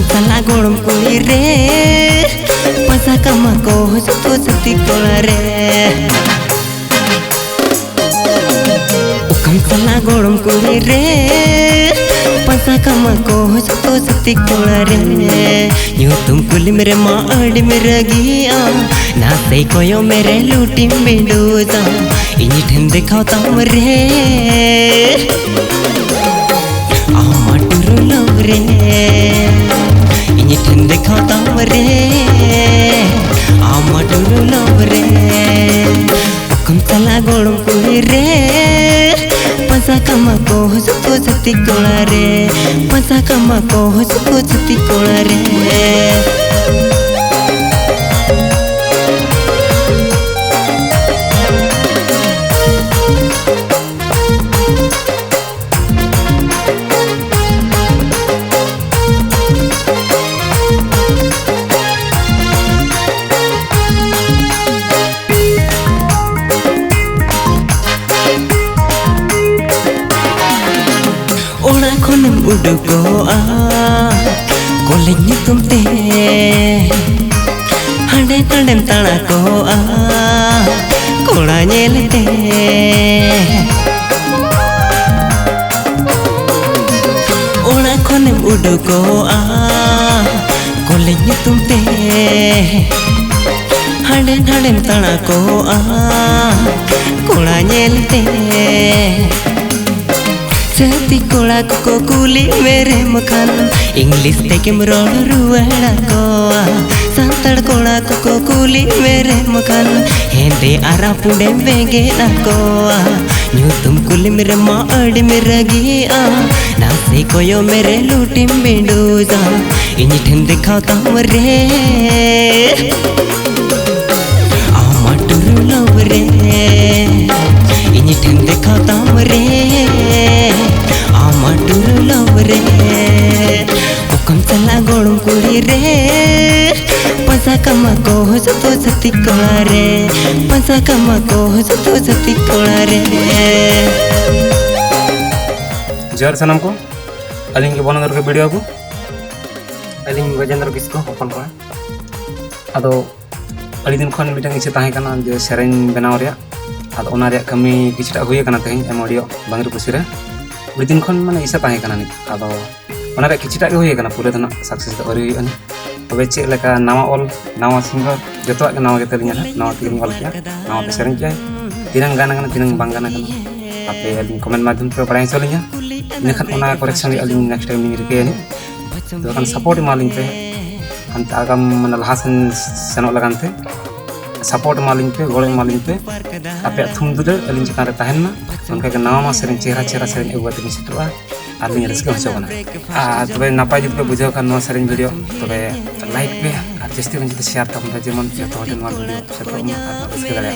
salah golong kulire Masa kamako suatu seti kolare Ukam salah golong kulire Masa kamako suatu seti kolare Nyutum kuli mere maadi mere giya Nasai koyo mere luti binduza Ini dhende khao tamre Amaturu logre Ini dhende khao tamre Amaturu logre Ukam salah golong kulire Masa kamako suatu seti kolare Masa kamako suatu seti kolare Ola khonem udugoa Kolej nyutum te Hande tandem tanakoa Kola nyele te Ola khonem udugoa Kolej nyutum te Hande tandem tanakoa Kola nyele te Seti kola ko kuli mere makan English teke merol ruwada koa Santar kola ko kuli mere makan Hende ara pude vege na koa Nyutum kuli mere maadi mere giya Nase koyo mere luti binduza Ini dhende khao tamre Amaturu logre Ini dhende khao tamre Amaturu logre Ukam salah golong kulire Masa kamako suatu seti kolare Masa kamako suatu seti kolare Jar sanam ko aling ke bonang ke video aku aling Gajendra Kisko hopon ko ado aling din khon midang iche tahe kana je sereng benaw ria ado ona ria kami kichita huye kana tehin em audio bangru kusira Bridin kon mana isa tahe kana ni ado ona ria kichita ge huye kana pura dana success do ori ani tobe che leka nawa ol nawa singer joto ke nawa ke telinya nawa tiring ol kya nawa te sereng kya tinang gana kana tinang bang gana kana ape aling comment madhum pe padai solinya ini kan ona correction aling next time ni rike ni to kan support maling pe anta agam manal hasan senok lagante support maling pe goleng maling pe ape thum dude aling chikare tahen na onka ke nawa sereng chehra sereng ewa te situa aling reska hocho kana tobe napai jut pe bujhao kan no sereng video tobe like pe ar jesti ban jete share ta hunda jemon joto hoden mal video seto ma reska dare